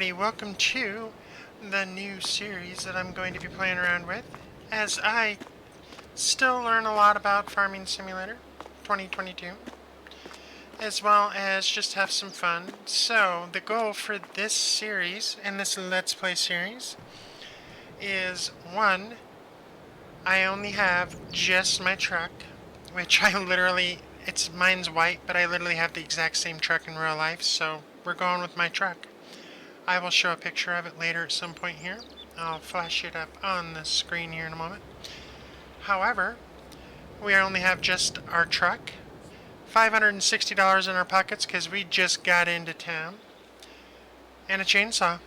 Alrighty, welcome to the new series that I'm going to be playing around with as I still learn a lot about Farming Simulator 2022, as well as just have some fun. So, the goal for this series, and this Let's Play series, is one, I only have just my truck, which mine's white, but I literally have the exact same truck in real life, so we're going with my truck. I will show a picture of it later at some point here. I'll flash it up on the screen here in a moment. However, we only have just our truck, $560 in our pockets because we just got into town, and a chainsaw.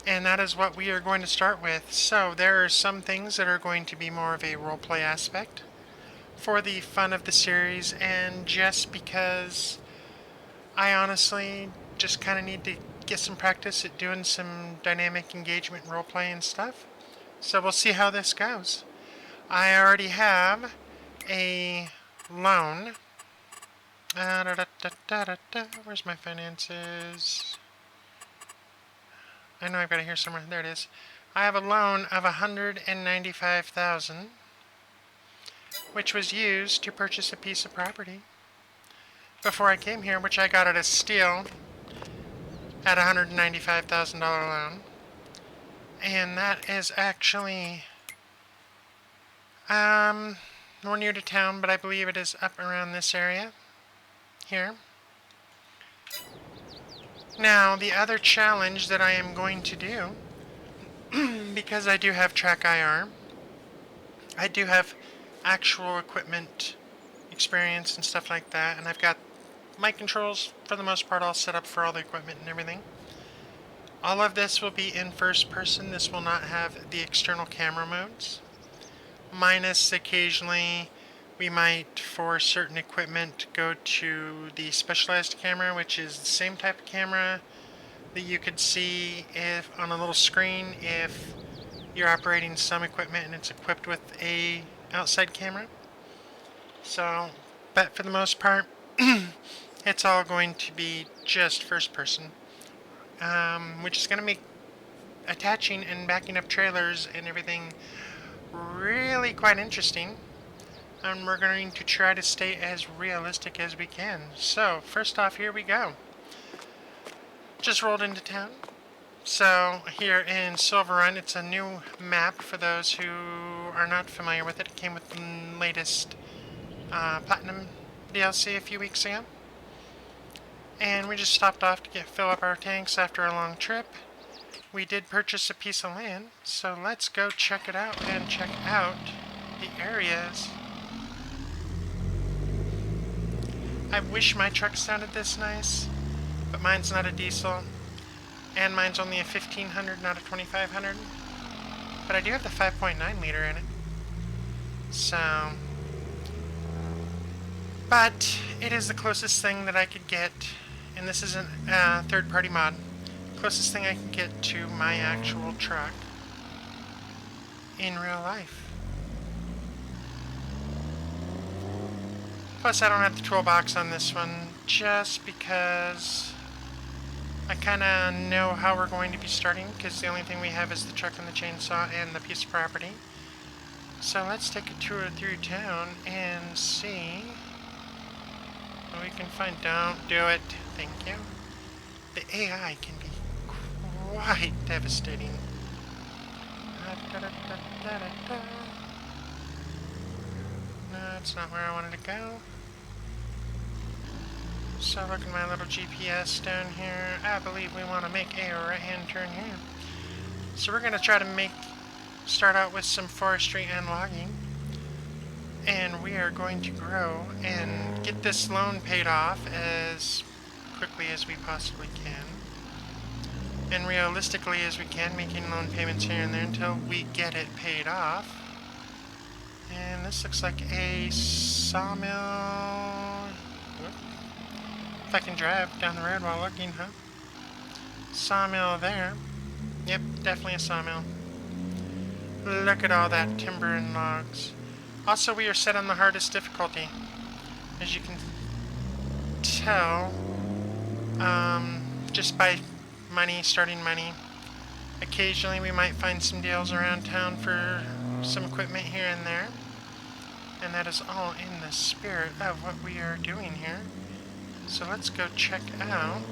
And that is what we are going to start with. So there are some things that are going to be more of a roleplay aspect for the fun of the series, and just because I honestly just kind of need to get some practice at doing some dynamic engagement roleplay and stuff. So we'll see how this goes. I already have a loan. Where's my finances? I know I've got it here somewhere. There it is. I have a loan of $195,000, which was used to purchase a piece of property before I came here, which I got at a steal at a $195,000 loan. And that is actually more near to town, but I believe it is up around this area here. Now, the other challenge that I am going to do, because I do have track IR, I do have actual equipment experience and stuff like that, and I've got my controls for the most part all set up for all the equipment and everything. All of this will be in first person. This will not have the external camera modes, minus occasionally we might, for certain equipment, go to the specialized camera, which is the same type of camera that you could see if on a little screen if you're operating some equipment and it's equipped with a outside camera. So, but for the most part, it's all going to be just first person, which is going to make attaching and backing up trailers and everything really quite interesting. And we're going to try to stay as realistic as we can. So, first off, here we go. Just rolled into town. So, here in Silverrun, it's a new map for those who are not familiar with it. It came with the latest Platinum DLC a few weeks ago. And we just stopped off to fill up our tanks after a long trip. We did purchase a piece of land, so let's go check it out and check out the areas. I wish my truck sounded this nice, but mine's not a diesel, and mine's only a 1500, not a 2500. But I do have the 5.9 liter in it. So, but it is the closest thing that I could get, and this is a third-party mod. Closest thing I can get to my actual truck in real life. Plus, I don't have the toolbox on this one, just because I kind of know how we're going to be starting, because the only thing we have is the truck and the chainsaw and the piece of property. So let's take a tour through town and see what we can find. Don't do it. Thank you. The AI can be quite devastating. No, that's not where I wanted to go. So look at my little GPS down here. I believe we want to make a right-hand turn here. So we're going to try to start out with some forestry and logging. And we are going to grow and get this loan paid off as quickly as we possibly can. And realistically as we can, making loan payments here and there until we get it paid off. And this looks like a sawmill. If I can drive down the road while looking, huh? Sawmill there. Yep, definitely a sawmill. Look at all that timber and logs. Also, we are set on the hardest difficulty. As you can tell, just by money, starting money. Occasionally we might find some deals around town for some equipment here and there. And that is all in the spirit of what we are doing here. So let's go check out.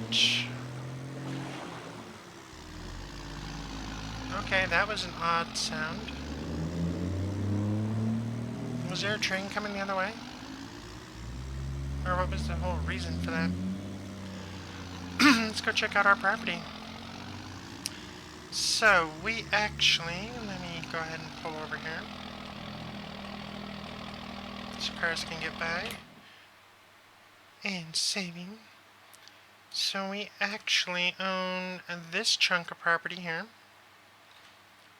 Okay, that was an odd sound. Was there a train coming the other way? Or what was the whole reason for that? Let's go check out our property. So, we actually, let me go ahead and pull over here so cars can get by. And saving. So we actually own this chunk of property here.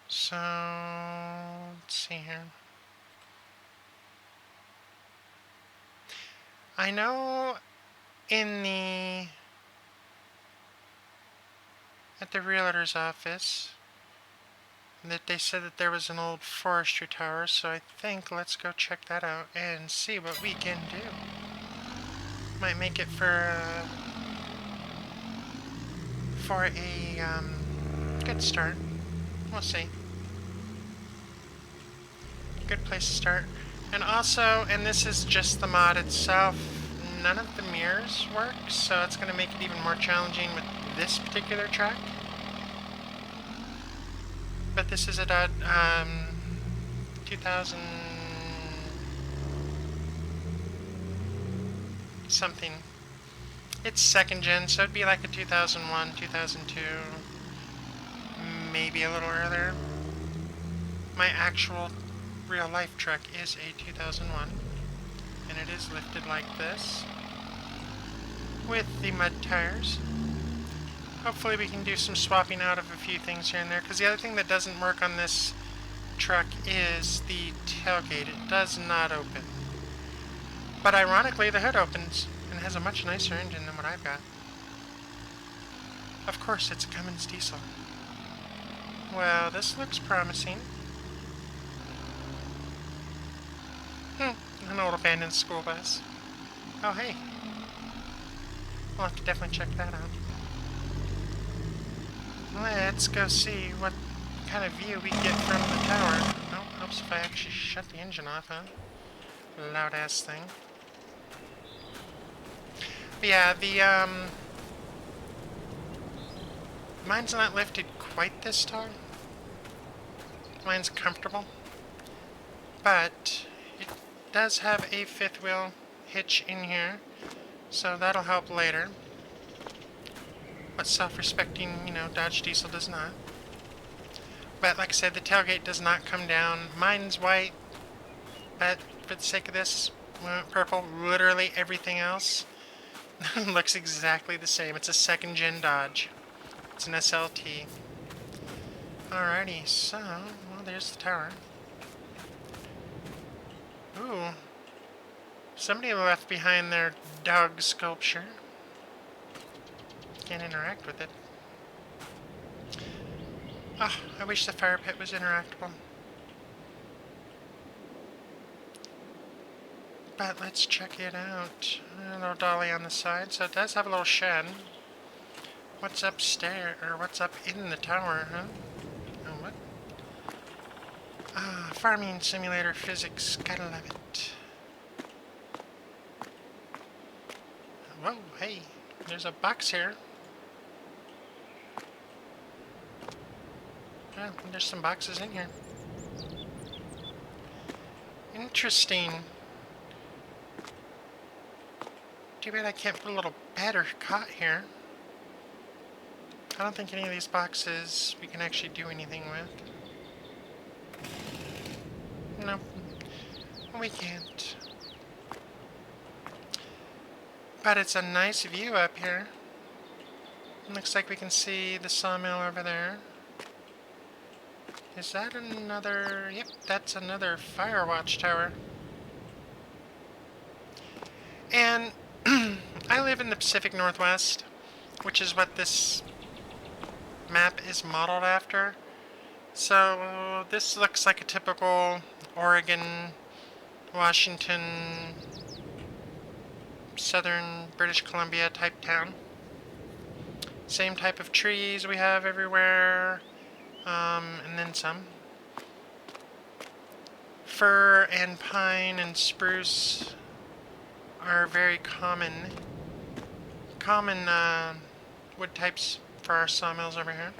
So, let's see here. I know at the realtor's office that they said that there was an old forestry tower, so I think let's go check that out and see what we can do. Might make it for a good start. We'll see. Good place to start. And also, and this is just the mod itself, none of the mirrors work, so it's going to make it even more challenging with this particular track. But this is a 2000 something. It's second gen, so it'd be like a 2001, 2002, maybe a little earlier. My actual real life truck is a 2001, and it is lifted like this with the mud tires. Hopefully we can do some swapping out of a few things here and there, because the other thing that doesn't work on this truck is the tailgate. It does not open. But ironically, the hood opens and has a much nicer engine than what I've got. Of course, it's a Cummins diesel. Well, this looks promising. An old abandoned school bus. Oh, hey. We'll have to definitely check that out. Let's go see what kind of view we get from the tower. Oh, helps if I actually shut the engine off, huh? Loud ass thing. But yeah, mine's not lifted quite this tall. Mine's comfortable. But it does have a fifth wheel hitch in here, so that'll help later. But self-respecting, Dodge Diesel does not. But like I said, the tailgate does not come down. Mine's white, but for the sake of this, we went purple. Literally everything else looks exactly the same. It's a second-gen Dodge. It's an SLT. Alrighty, so, well, there's the tower. Ooh. Somebody left behind their dog sculpture. Can't interact with it. Oh, I wish the fire pit was interactable. But let's check it out. A little dolly on the side, so it does have a little shed. What's upstairs, or what's up in the tower, huh? Oh, what? Ah, farming simulator physics, gotta love it. Whoa, hey, there's a box here. Yeah, there's some boxes in here. Interesting. Too bad I can't put a little bed or cot here. I don't think any of these boxes we can actually do anything with. Nope. We can't. But it's a nice view up here. Looks like we can see the sawmill over there. Is that another... Yep, that's another fire watchtower. And I live in the Pacific Northwest, which is what this map is modeled after. So this looks like a typical Oregon, Washington, southern British Columbia type town. Same type of trees we have everywhere, and then some. Fir and pine and spruce are very common wood types for our sawmills over here.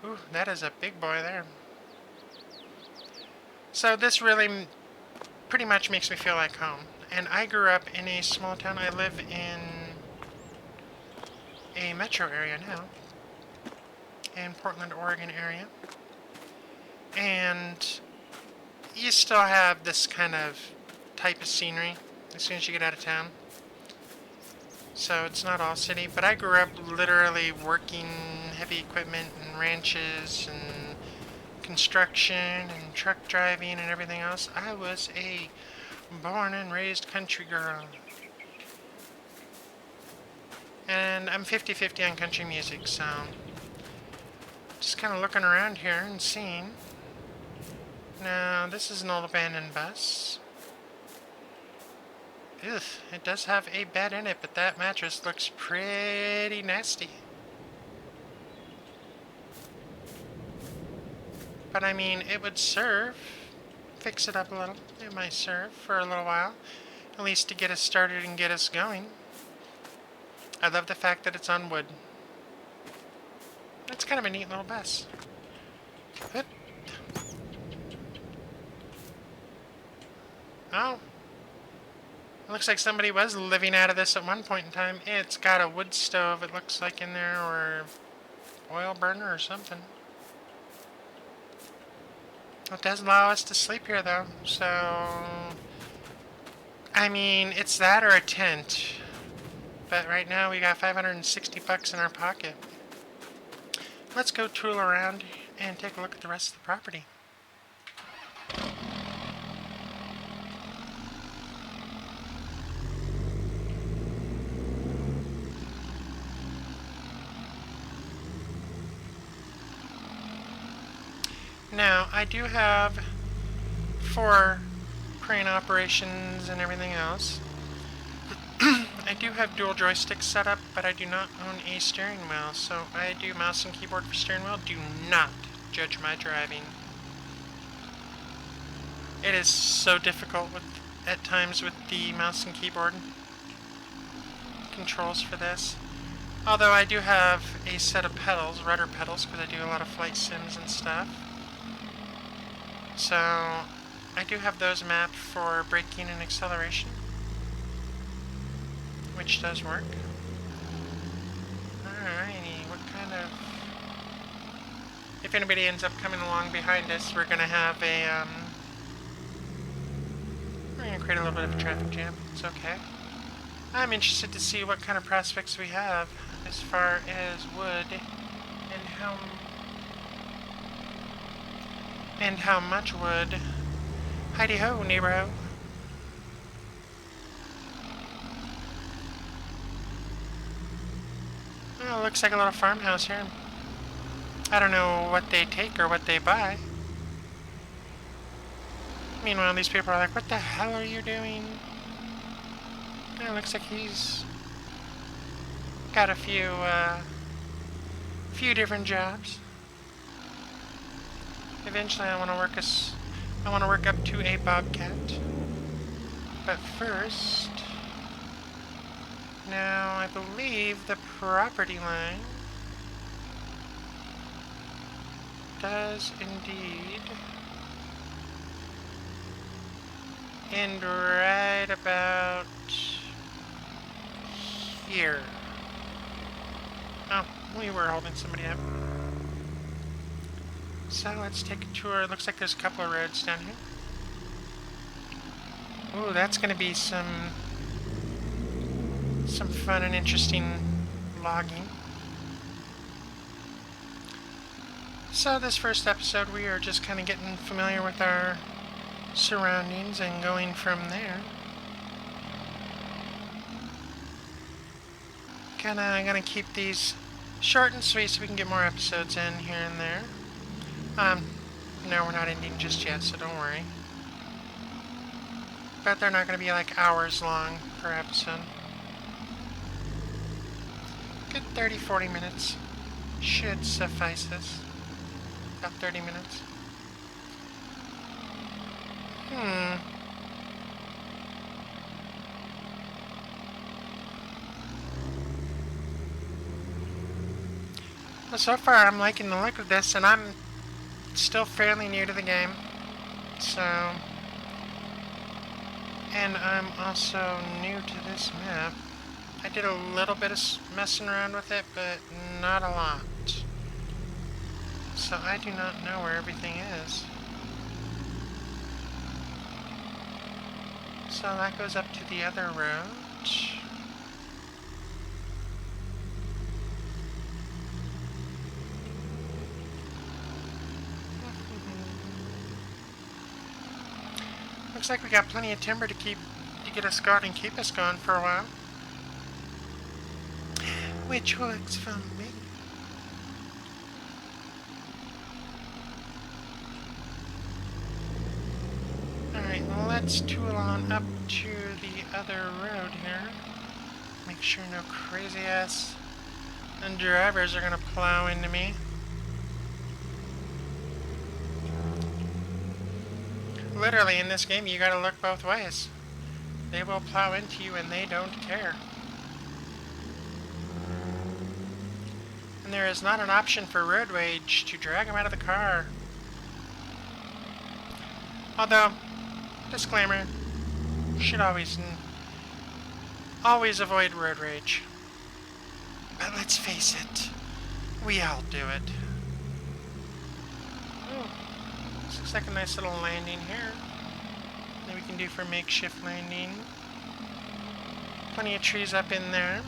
Ooh, that is a big boy there. So this really pretty much makes me feel like home. And I grew up in a small town. I live in a metro area now, in Portland, Oregon area. And you still have this kind of type of scenery as soon as you get out of town. So it's not all city, but I grew up literally working heavy equipment and ranches and construction and truck driving and everything else. I was a born and raised country girl. And I'm 50-50 on country music, so just kind of looking around here and seeing. Now, this is an old abandoned bus. Ugh, it does have a bed in it, but that mattress looks pretty nasty. But I mean, it would serve. Fix it up a little. It might serve for a little while. At least to get us started and get us going. I love the fact that it's on wood. That's kind of a neat little bus. Whoop. Oh. It looks like somebody was living out of this at one point in time. It's got a wood stove, it looks like, in there, or oil burner or something. It does allow us to sleep here, though, so I mean, it's that or a tent. But right now we got $560 in our pocket. Let's go tool around and take a look at the rest of the property. Now, I do have 4 crane operations and everything else. I do have dual joysticks set up, but I do not own a steering wheel, so I do mouse and keyboard for steering wheel. Do not judge my driving. It is so difficult at times with the mouse and keyboard controls for this. Although I do have a set of pedals, rudder pedals, because I do a lot of flight sims and stuff. So I do have those mapped for braking and acceleration, which does work. Alrighty, what kind of... If anybody ends up coming along behind us, we're going to have a, we're going to create a little bit of a traffic jam. It's okay. I'm interested to see what kind of prospects we have as far as wood and how much wood. Heidi-ho, neighbor-ho. Oh, looks like a little farmhouse here. I don't know what they take or what they buy. Meanwhile, these people are like, what the hell are you doing? Oh, looks like he's got a few different jobs. Eventually, I want to work up to a bobcat. But first, now I believe the property line does indeed end right about here. Oh, we were holding somebody up. So let's take a tour. It looks like there's a couple of roads down here. Ooh, that's going to be some fun and interesting logging. So this first episode, we are just kind of getting familiar with our surroundings and going from there. Kind of gonna keep these short and sweet so we can get more episodes in here and there. No, we're not ending just yet, so don't worry. But they're not gonna be like hours long per episode. good 30-40 minutes should suffice us. About 30 minutes. Well, so far I'm liking the look of this, and I'm still fairly new to the game. So, and I'm also new to this map. I did a little bit of messing around with it, but not a lot. So I do not know where everything is. So that goes up to the other road. Looks like we got plenty of timber to get us going and keep us going for a while. Which works for me. Alright, well, let's tool on up to the other road here. Make sure no crazy ass drivers are gonna plow into me. Literally, in this game, you gotta look both ways. They will plow into you and they don't care. And there is not an option for road rage to drag them out of the car. Although, disclaimer, should always avoid road rage. But let's face it, we all do it. Oh, this looks like a nice little landing here. That we can do for makeshift landing. Plenty of trees up in there.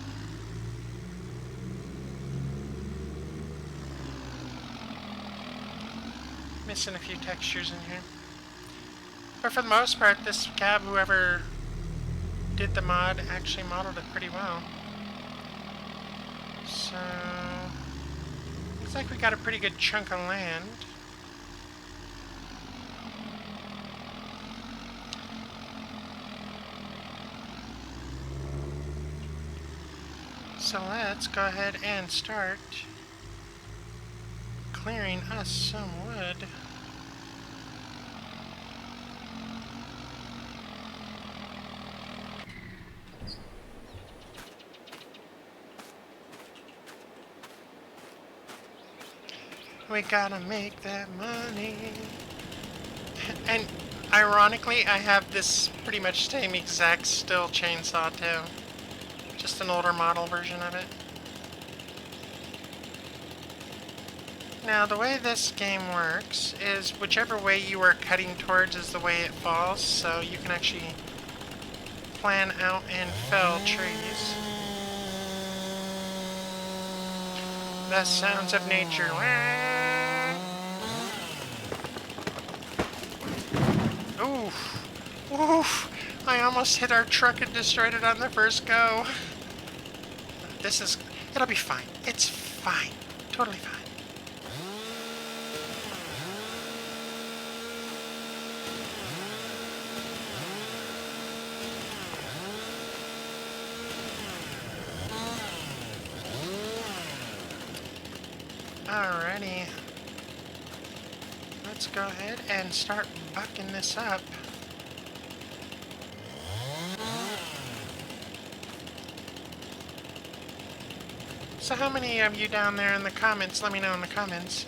Missing a few textures in here. But for the most part, this cab, whoever did the mod, actually modeled it pretty well. So, looks like we got a pretty good chunk of land. So let's go ahead and start clearing us some wood. We gotta make that money. And ironically, I have this pretty much same exact still chainsaw too. Just an older model version of it. Now, the way this game works is whichever way you are cutting towards is the way it falls, so you can actually plan out and fell trees. The sounds of nature. Oof. Oof. I almost hit our truck and destroyed it on the first go. It'll be fine. It's fine. Totally fine. Alrighty. Let's go ahead and start bucking this up. So how many of you down there in the comments, let me know in the comments,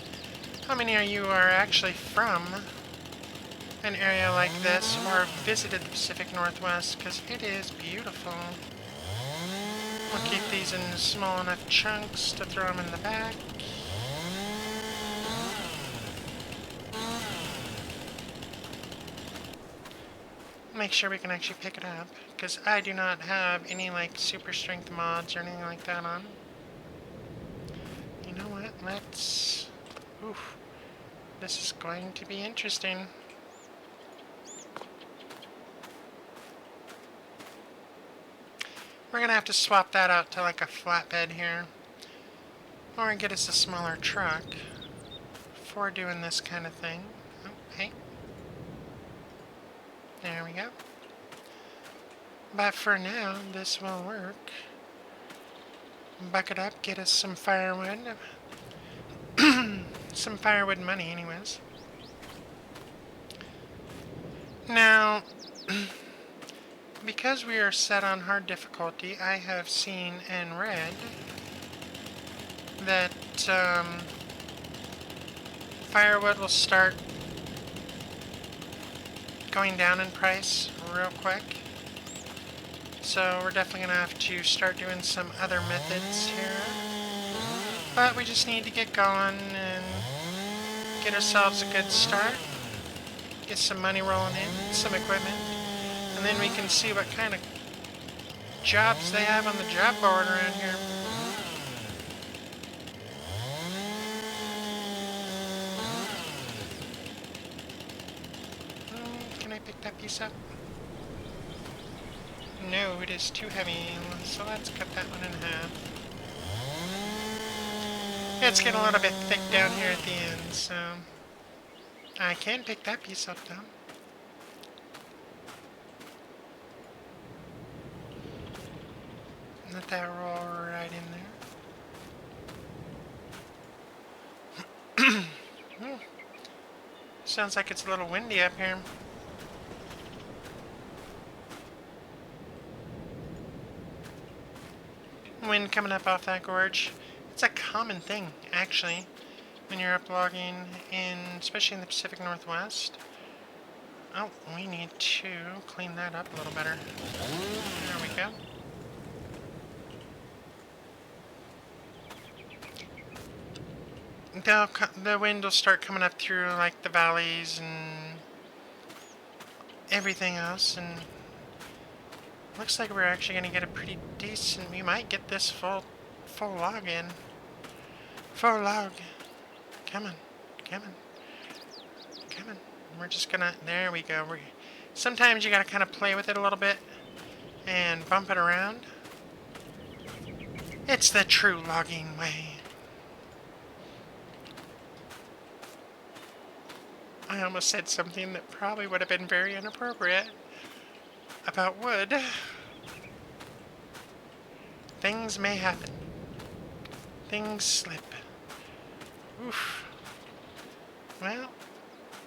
how many of you are actually from an area like this or visited the Pacific Northwest, because it is beautiful. We'll keep these in small enough chunks to throw them in the back. Make sure we can actually pick it up, because I do not have any like super strength mods or anything like that on. You know what, let's... Oof. This is going to be interesting. We're gonna have to swap that out to like a flatbed here. Or get us a smaller truck for doing this kind of thing. Oh, hey. There we go. But for now, this will work. bucket up, get us some firewood. Some firewood money, anyways. Now, because we are set on hard difficulty, I have seen and read that firewood will start going down in price real quick. So we're definitely going to have to start doing some other methods here. But we just need to get going and get ourselves a good start. Get some money rolling in, some equipment. And then we can see what kind of jobs they have on the job board around here. Can I pick that piece up? No, it is too heavy, so let's cut that one in half. It's getting a little bit thick down here at the end, so I can pick that piece up though. Let that roll right in there. Sounds like it's a little windy up here. Wind coming up off that gorge. It's a common thing, actually, when you're up logging, especially in the Pacific Northwest. Oh, we need to clean that up a little better. There we go. The wind will start coming up through like the valleys and everything else, and looks like we're actually going to get a pretty decent. We might get this full log in. Full log. Come on, come on, come on. We're just gonna. There we go. Sometimes you gotta kind of play with it a little bit and bump it around. It's the true logging way. I almost said something that probably would have been very inappropriate about wood. Things may happen. Things slip. Oof. Well,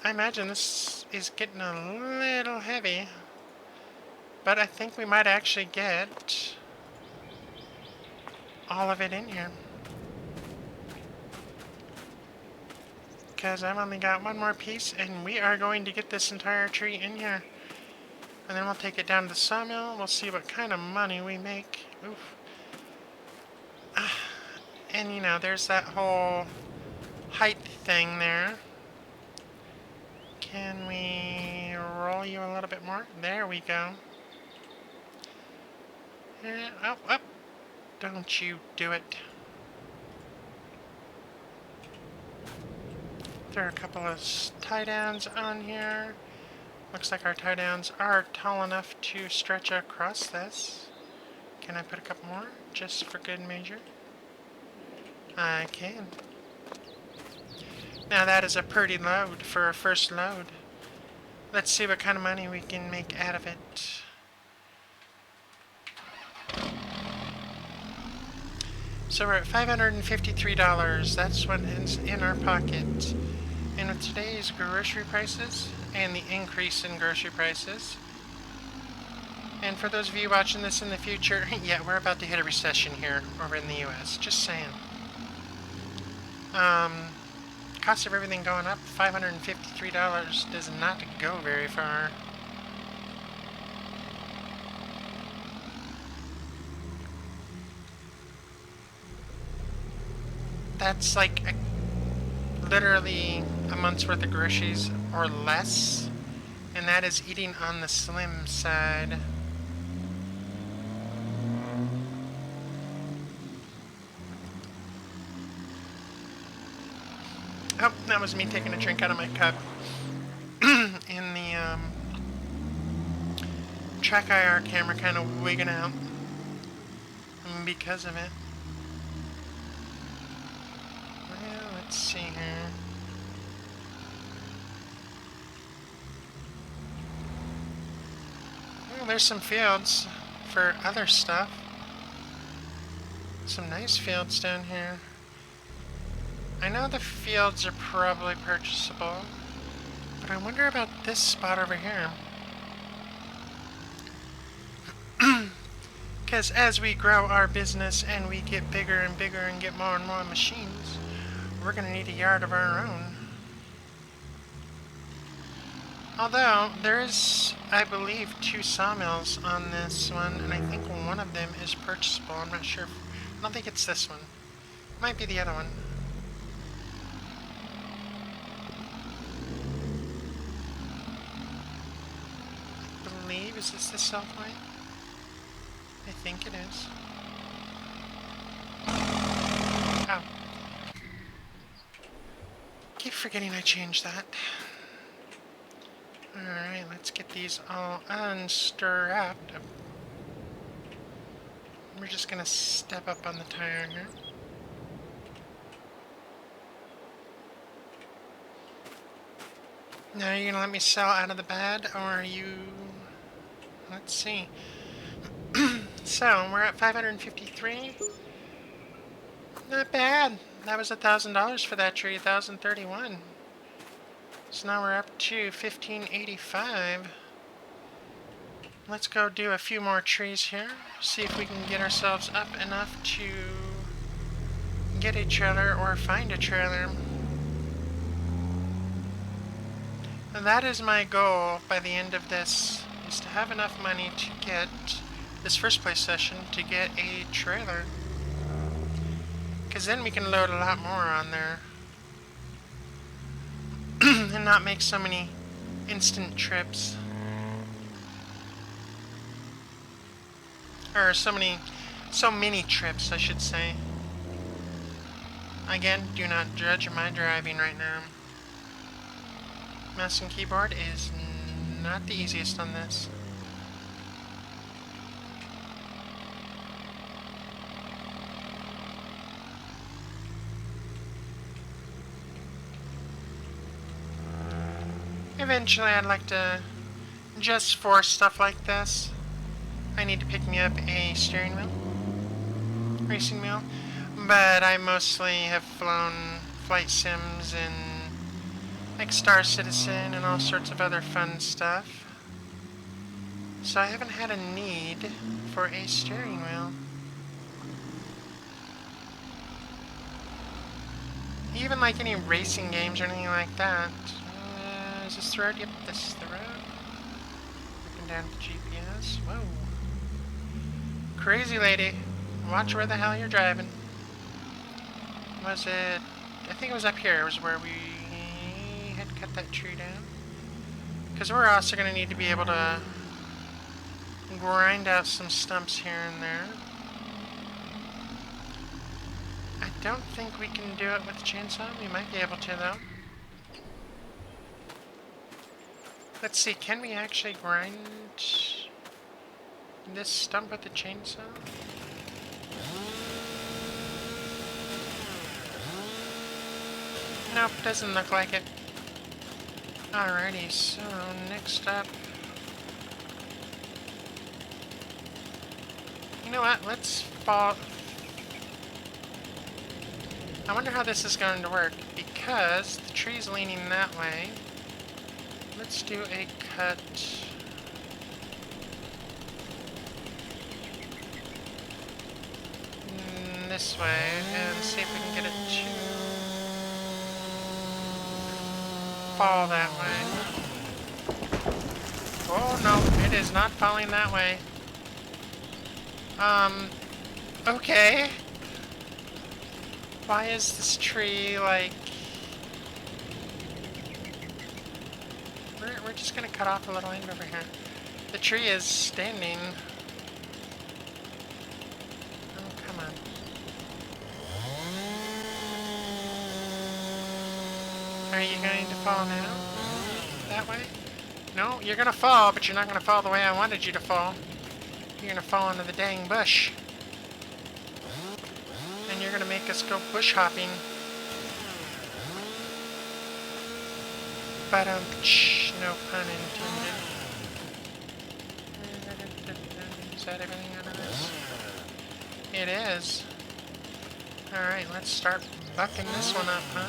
I imagine this is getting a little heavy, but I think we might actually get all of it in here. Because I've only got one more piece, and we are going to get this entire tree in here. And then we'll take it down to the sawmill. We'll see what kind of money we make. Oof. And you know, there's that whole height thing there. Can we roll you a little bit more? There we go. Up, up. Don't you do it. There are a couple of tie downs on here. Looks like our tie downs are tall enough to stretch across this. Can I put a couple more? Just for good measure. I can. Now that is a pretty load for a first load. Let's see what kind of money we can make out of it. So we're at $553. That's what is in our pocket. And with today's grocery prices and the increase in grocery prices, and for those of you watching this in the future, yeah, we're about to hit a recession here over in the US. Just saying. Cost of everything going up, $553 does not go very far. That's like literally a month's worth of groceries or less, and that is eating on the slim side. Oh, that was me taking a drink out of my cup. And the track IR camera kind of wigging out because of it. Well, let's see here. Well, there's some fields for other stuff. Some nice fields down here. I know the fields are probably purchasable, but I wonder about this spot over here. Because as we grow our business and we get bigger and bigger and get more and more machines, we're going to need a yard of our own. Although, there is, I believe, 2 sawmills on this one, and I think one of them is purchasable. I'm not sure. I don't think it's this one. Might be the other one. I believe, is this the south way? I think it is. Oh. Keep forgetting I changed that. Alright, let's get these all unstrapped. We're just gonna step up on the tire here. Now, are you gonna let me sell out of the bed, or are you... Let's see. So, we're at 553. Not bad. That was $1,000 for that tree, 1,031. So now we're up to 1,585. Let's go do a few more trees here. See if we can get ourselves up enough to get a trailer or find a trailer. And that is my goal by the end of this, is to have enough money to get this first place session to get a trailer. Because then we can load a lot more on there. And not make so many instant trips. Or so many trips, I should say. Again, do not judge my driving right now. Mouse and keyboard is not the easiest on this. Eventually, I'd like to, just for stuff like this, I need to pick me up a steering wheel, racing wheel, but I mostly have flown flight sims and like Star Citizen and all sorts of other fun stuff, so I haven't had a need for a steering wheel. Even like any racing games or anything like that. Is this the road? Yep, this is the road. Looking down at the GPS. Whoa. Crazy lady. Watch where the hell you're driving. Was it... I think it was up here. It was where we had cut that tree down. Because we're also going to need to be able to grind out some stumps here and there. I don't think we can do it with the chainsaw. We might be able to, though. Let's see, can we actually grind this stump with the chainsaw? Nope, doesn't look like it. Alrighty, so next up... You know what, let's fall... I wonder how this is going to work, because the tree's leaning that way. Let's do a cut. This way, and see if we can get it to fall that way. Oh no, it is not falling that way. Okay. Why is this tree like... We're just gonna cut off a little end over here. The tree is standing. Oh, come on. Are you going to fall now? That way? No, you're gonna fall, but you're not gonna fall the way I wanted you to fall. You're gonna fall into the dang bush. And you're gonna make us go bush hopping. No pun intended. Is that everything out of this? It is. Alright, let's start bucking this one up, huh?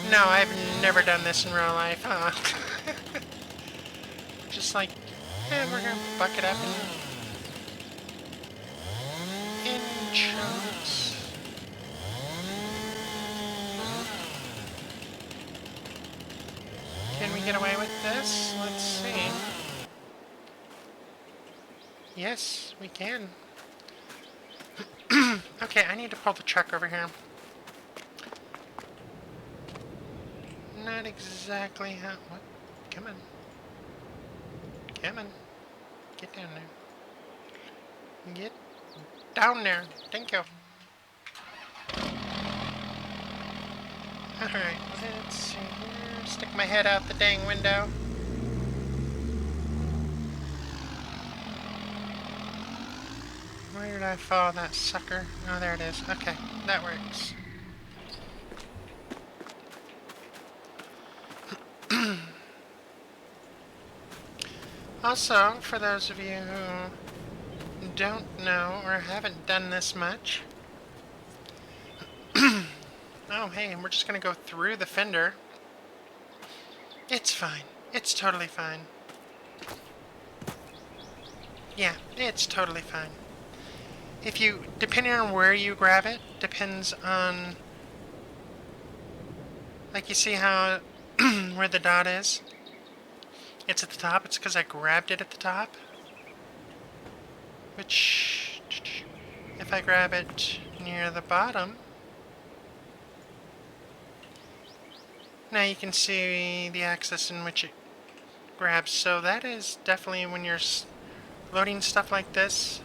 No, I've never done this in real life, huh? Just like, we're gonna buck it up in chunks. Can we get away with this? Let's see. Yes, we can. Okay, I need to pull the truck over here. Not exactly how... What? Come on. Come on. Get down there. Get down there. Thank you. Alright, let's see here. Stick my head out the dang window. Where did I follow that sucker? Oh, there it is. Okay, that works. Also, for those of you who don't know or haven't done this much, oh hey, we're just gonna go through the fender. It's fine. It's totally fine. Yeah, it's totally fine. If you, depending on where you grab it, depends on, like you see how, where the dot is? It's at the top, it's because I grabbed it at the top. Which, if I grab it near the bottom, now you can see the axis in which it grabs. So that is definitely, when you're loading stuff like this,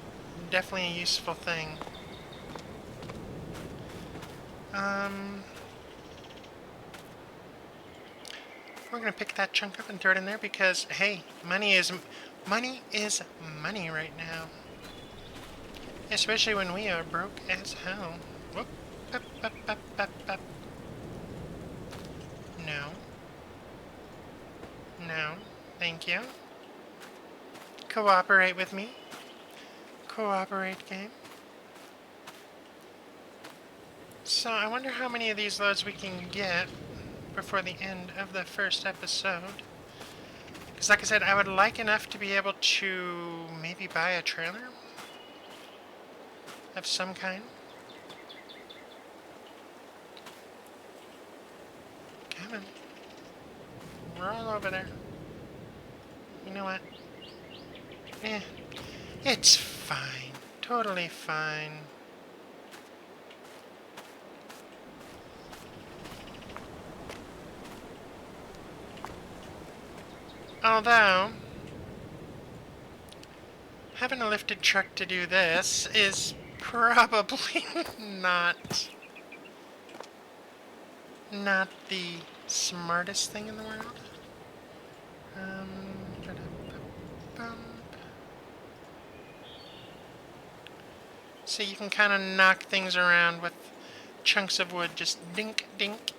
definitely a useful thing. We're gonna pick that chunk up and throw it in there because, hey, money is money right now. Especially when we are broke as hell. Whoop, up, up, up, up, up. No. No. Thank you. Cooperate with me. Cooperate, game. So, I wonder how many of these loads we can get before the end of the first episode. Because like I said, I would like enough to be able to maybe buy a trailer of some kind. Come on. Roll over there. You know what? It's fine. Totally fine. Although, having a lifted truck to do this is probably not the smartest thing in the world. So you can kind of knock things around with chunks of wood, just dink, dink.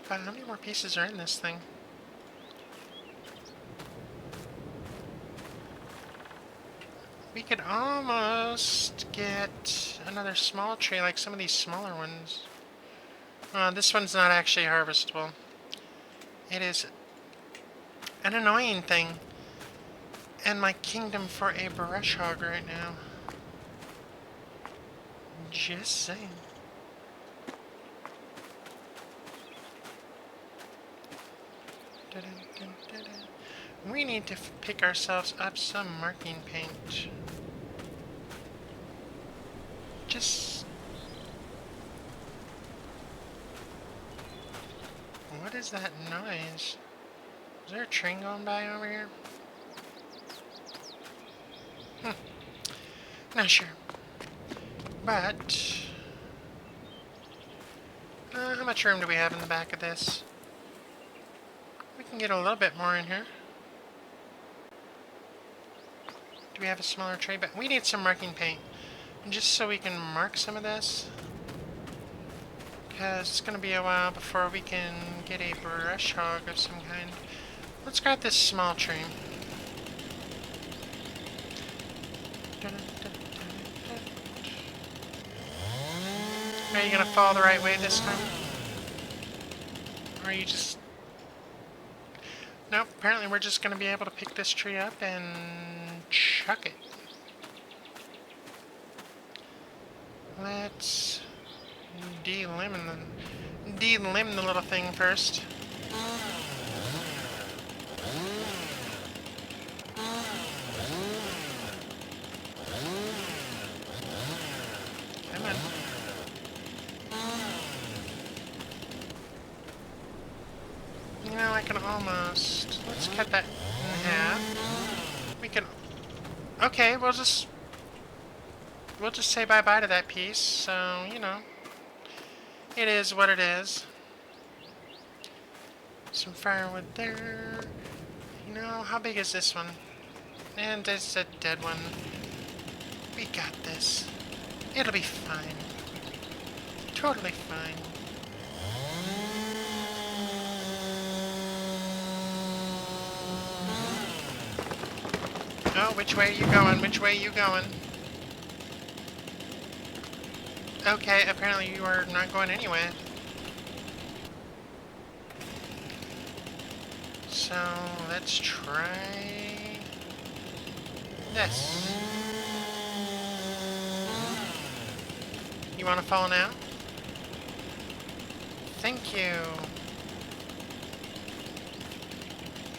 But how many more pieces are in this thing? We could almost get another small tree, like some of these smaller ones. This one's not actually harvestable. It is an annoying thing. And my kingdom for a brush hog right now. Just saying. We need to pick ourselves up some marking paint. Just... What is that noise? Is there a train going by over here? Not sure. But... how much room do we have in the back of this? We can get a little bit more in here. Do we have a smaller tray? But we need some marking paint. Just so we can mark some of this. Because it's going to be a while before we can get a brush hog of some kind. Let's grab this small tree. Are you gonna fall the right way this time? Or are you just... Nope, apparently we're just gonna be able to pick this tree up and chuck it. Let's de-limb the little thing first. Come on. You know, I can almost... Let's cut that in half. We can... Okay, we'll just say bye-bye to that piece, so, you know. It is what it is. Some firewood there. You know, how big is this one? And it's a dead one. We got this. It'll be fine. Totally fine. Oh, which way are you going? Which way are you going? Okay, apparently you are not going anywhere. So, let's try this. You want to fall now? Thank you.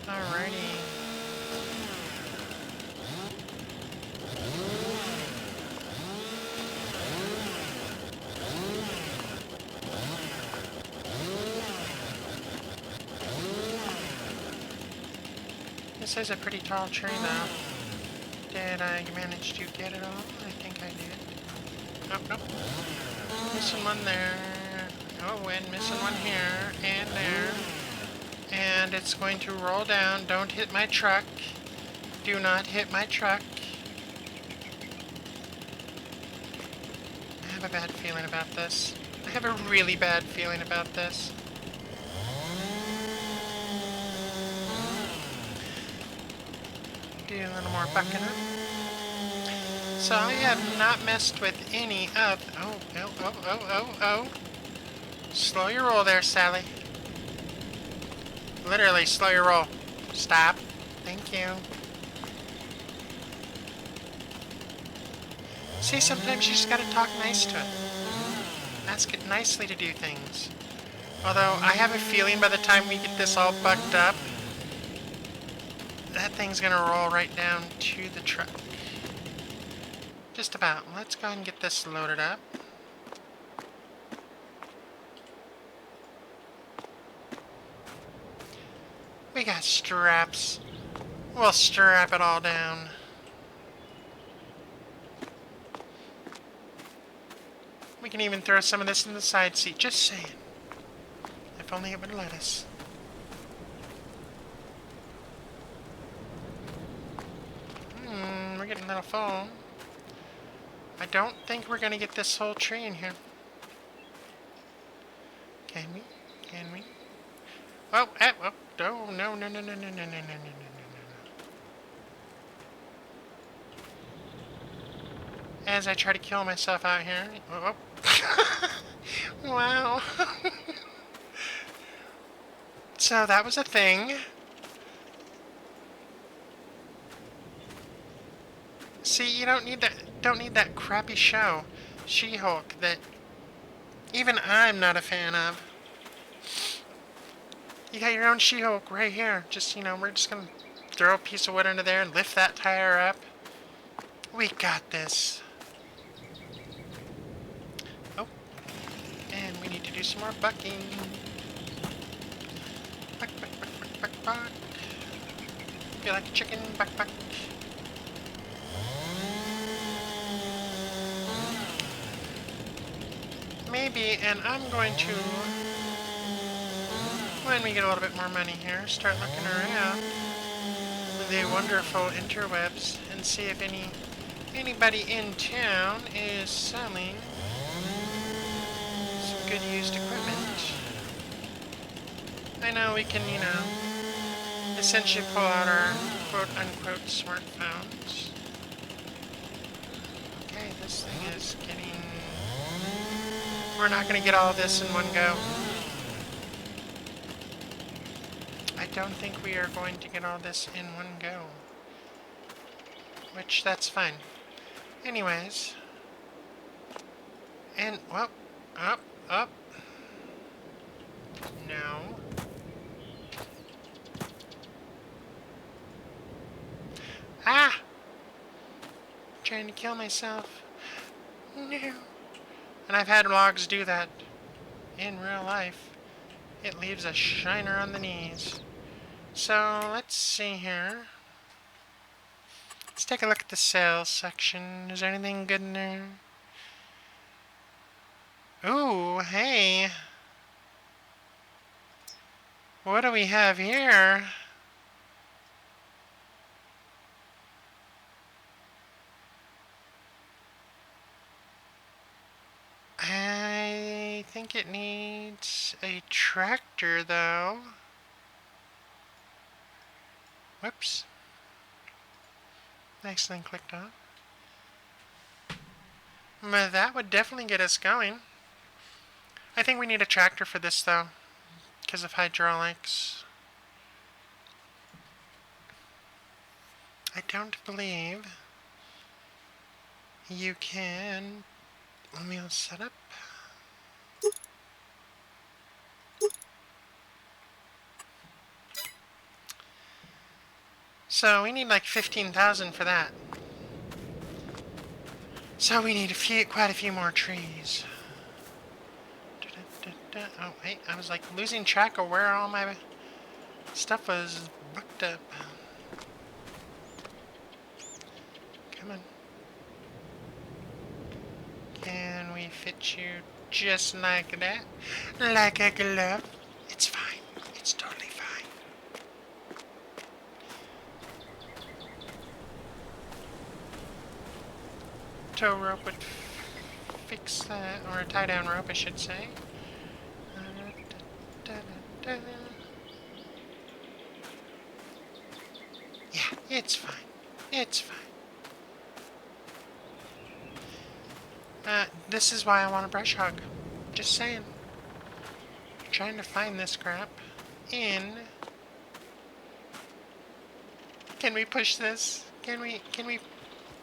Alrighty. This is a pretty tall tree, though. Did I manage to get it all? I think I did. Nope, nope. Missing one there. Oh, and missing one here, and there. And it's going to roll down. Don't hit my truck. Do not hit my truck. I have a bad feeling about this. I have a really bad feeling about this. Do a little more bucking up. So I have not messed with any of... Oh. Slow your roll there, Sally. Literally, slow your roll. Stop. Thank you. See, sometimes you just gotta talk nice to it. Ask it nicely to do things. Although, I have a feeling by the time we get this all bucked up, that thing's gonna roll right down to the truck. Just about. Let's go ahead and get this loaded up. We got straps. We'll strap it all down. We can even throw some of this in the side seat. Just saying. If only it would let us. We're getting a little full. I don't think we're gonna get this whole tree in here. Can we? Can we? Oh, no. As I try to kill myself out here. Oh. Wow. So that was a thing. See, you don't need that crappy show, She-Hulk, that even I'm not a fan of. You got your own She-Hulk right here. Just, you know, we're just gonna throw a piece of wood under there and lift that tire up. We got this. Oh, and we need to do some more bucking. Buck. Feel like a chicken, buck. Maybe, and I'm going to, when we get a little bit more money here, start looking around the wonderful interwebs and see if anybody in town is selling some good used equipment. I know we can, you know, essentially pull out our quote-unquote smartphones. Okay, this thing is getting... We're not going to get all this in one go. I don't think we are going to get all this in one go. Which, that's fine. Anyways. And, well, up. No. Ah! I'm trying to kill myself. No. And I've had logs do that in real life. It leaves a shiner on the knees. So, let's see here. Let's take a look at the sales section. Is there anything good in there? Ooh, hey. What do we have here? I think it needs a tractor, though. Whoops. Accidentally clicked on. But that would definitely get us going. I think we need a tractor for this, though, because of hydraulics. I don't believe you can... Let me all set up. So we need like 15,000 for that. So we need quite a few more trees. Oh wait, I was like losing track of where all my stuff was booked up. Come on. Can we fit you just like that? Like a glove? It's fine. It's totally fine. Tow rope would fix that, or a tie down rope I should say. Yeah, it's fine. It's fine. This is why I want a brush hog. Just saying. Trying to find this crap in... Can we push this? Can we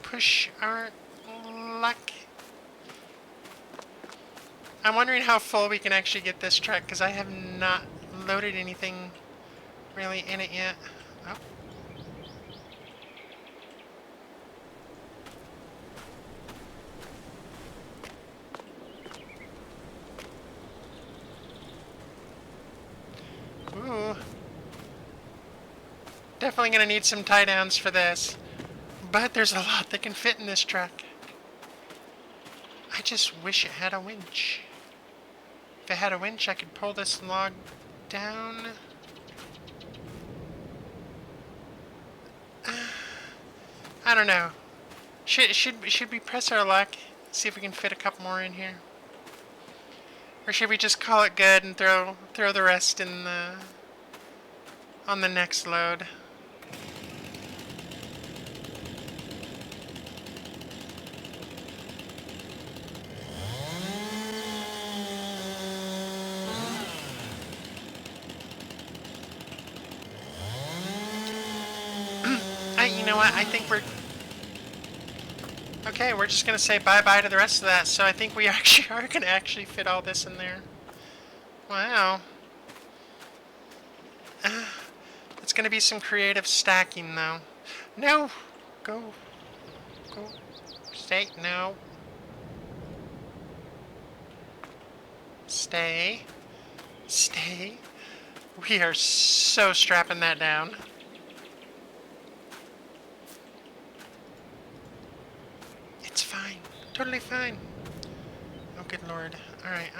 push our luck? I'm wondering how full we can actually get this truck, because I have not loaded anything really in it yet. Oh. Ooh. Definitely gonna need some tie downs for this. But there's a lot that can fit in this truck. I just wish it had a winch. If it had a winch, I could pull this log down. I don't know. Should we press our luck? See if we can fit a couple more in here. Or should we just call it good and throw the rest in on the next load? You know what? I think we're... Okay, we're just going to say bye-bye to the rest of that, so I think we actually are going to actually fit all this in there. Wow. It's going to be some creative stacking, though. No! Go. Stay. No. Stay. We are so strapping that down. It's fine. Totally fine. Oh, good lord. Alright,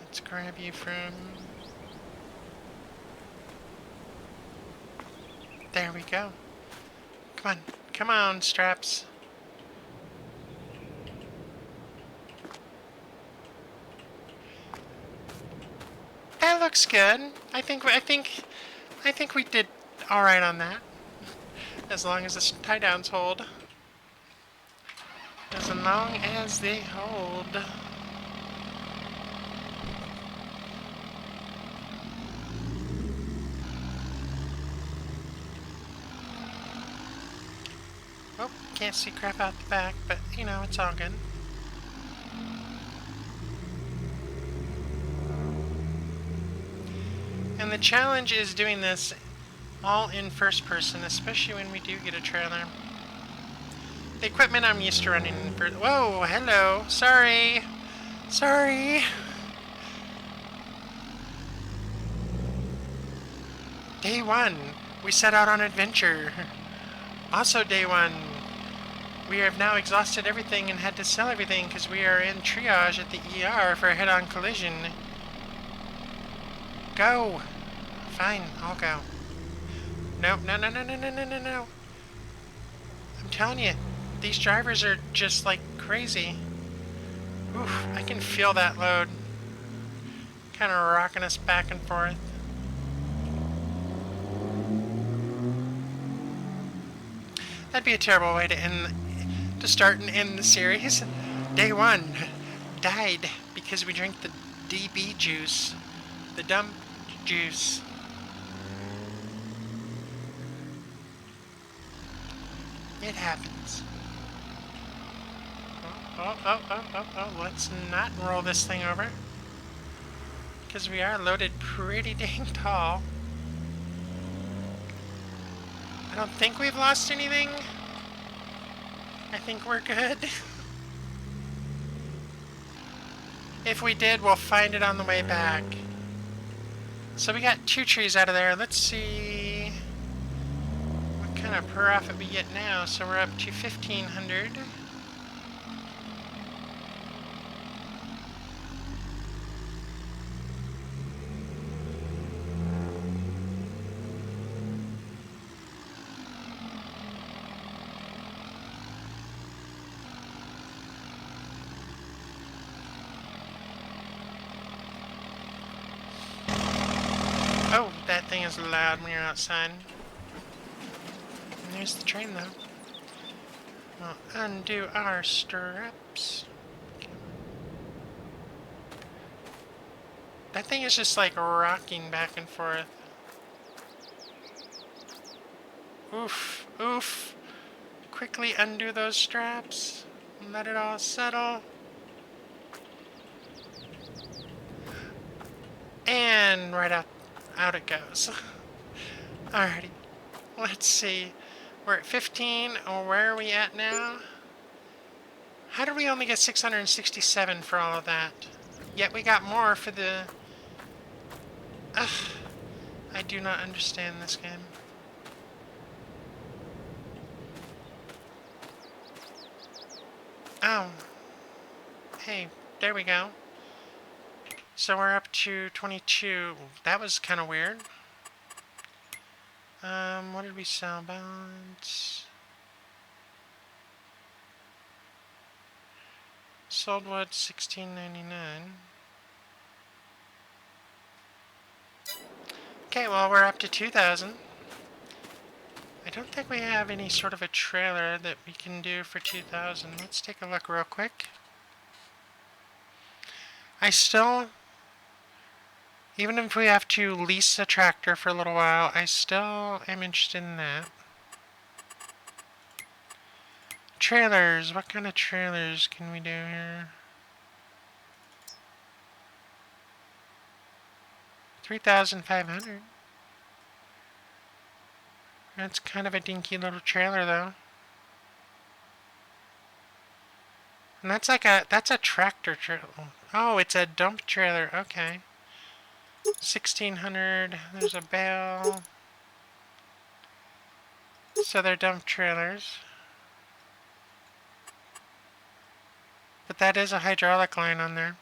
let's grab you from... There we go. Come on, straps. looks good. I think we did all right on that. As long as the tie downs hold. As long as they hold. Oh, can't see crap out the back, but you know, it's all good. And the challenge is doing this all in first person, especially when we do get a trailer. The equipment I'm used to running in first. Whoa, hello. Sorry. Sorry. Day one, we set out on adventure. Also day one, we have now exhausted everything and had to sell everything because we are in triage at the ER for a head-on collision. Go. Fine, I'll go. No, no, no, no, no, no, no, no, no. I'm telling you, these drivers are just like crazy. Oof, I can feel that load. Kind of rocking us back and forth. That'd be a terrible way to start and end the series. Day one died because we drank the DB juice, the dump juice. It happens. Oh, let's not roll this thing over. Because we are loaded pretty dang tall. I don't think we've lost anything. I think we're good. If we did, we'll find it on the way back. So we got 2 trees out of there. Let's see what kind of profit we get now. So we're up to 1,500. Oh, that thing is loud when you're outside. And there's the train, though. We'll undo our straps. That thing is just like rocking back and forth. Oof, oof. Quickly undo those straps. And let it all settle. And right out it goes. Alrighty. Let's see. We're at 15. Oh, where are we at now? How did we only get 667 for all of that? Yet we got more for the... Ugh. I do not understand this game. Oh. Hey, there we go. So we're up to 22. That was kind of weird. What did we sell? Balance. Sold wood, $16.99. Okay, well, we're up to 2,000. I don't think we have any sort of a trailer that we can do for 2,000. Let's take a look real quick. I still... Even if we have to lease a tractor for a little while, I still am interested in that. Trailers. What kind of trailers can we do here? 3,500. That's kind of a dinky little trailer, though. And that's like that's a tractor trailer. Oh, it's a dump trailer. Okay. 1,600. There's a bale. So they're dump trailers. But that is a hydraulic line on there.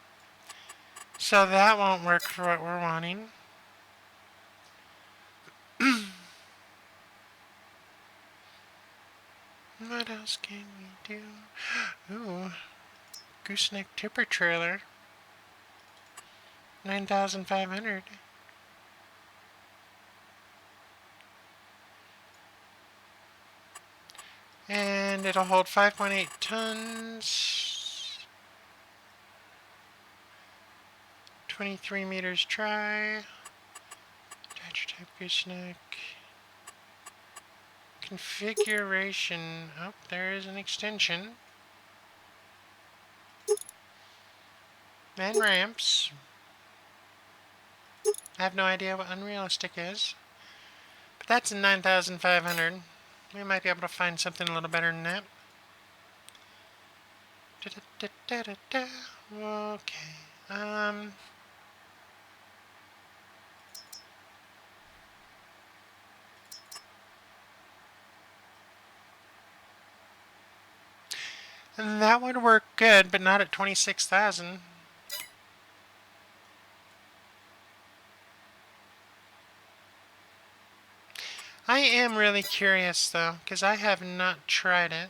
So that won't work for what we're wanting. What else can we do? Ooh. Gooseneck tipper trailer. 9,500. And it'll hold 5.8 tons. 23 meters dry. Attach type gooseneck. Configuration. Oh, there is an extension. And ramps. I have no idea what unrealistic is. But that's 9,500. We might be able to find something a little better than that. Okay. And that would work good, but not at 26,000. I am really curious, though, because I have not tried it.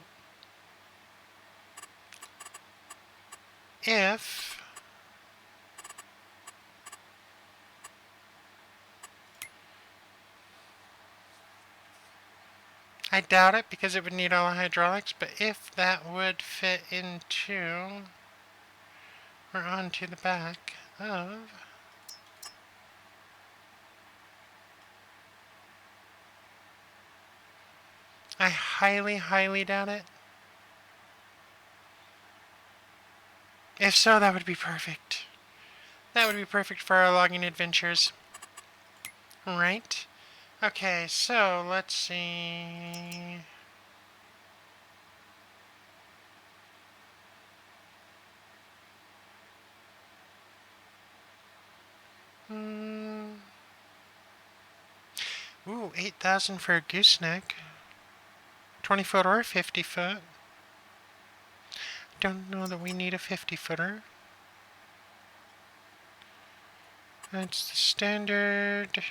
If I doubt it because it would need all the hydraulics, but if that would fit into or onto the back of I highly, highly doubt it. If so, that would be perfect. That would be perfect for our logging adventures. Right? Okay, so let's see. Ooh, 8,000 for a gooseneck. 20 foot or 50 foot. Don't know that we need a 50 footer. That's the standard.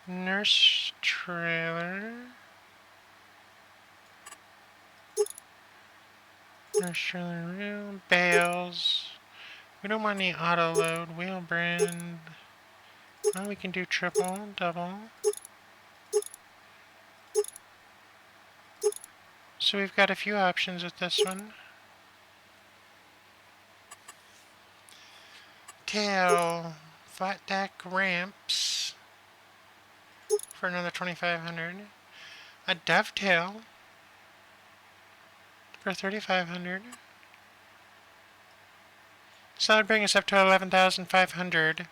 Nurse trailer. Nurse trailer wheel. Bales. We don't want any auto load. Wheel brand. Well, we can do triple, double. So we've got a few options with this one. Tail. Flat deck ramps. For another 2,500. A dovetail. For 3,500. So that would bring us up to 11,500.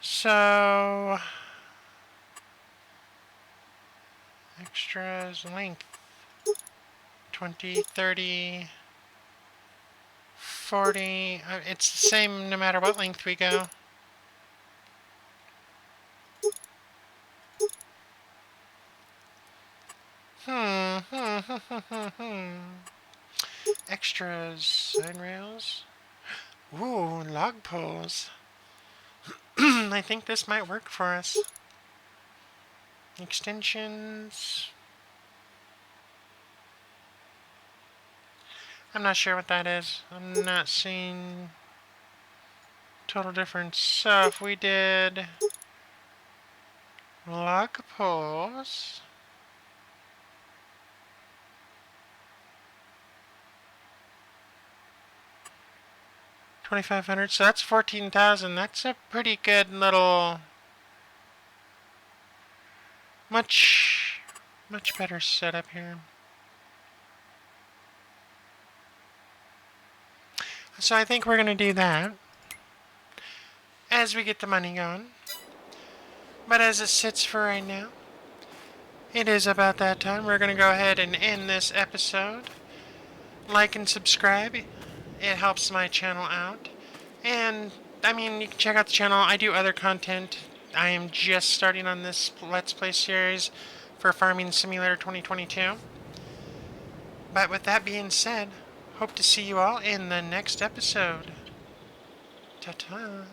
So extras length 20, 30, 40. It's the same no matter what length we go. Extras, side rails. Ooh, log poles. I think this might work for us. Extensions. I'm not sure what that is. I'm not seeing total difference. So if we did log poles. 2,500, so that's 14,000. That's a pretty good little, much better setup here. So I think we're going to do that as we get the money going. But as it sits for right now, it is about that time. We're going to go ahead and end this episode. Like and subscribe. It helps my channel out. And, I mean, you can check out the channel. I do other content. I am just starting on this Let's Play series for Farming Simulator 2022. But with that being said, hope to see you all in the next episode. Ta-ta.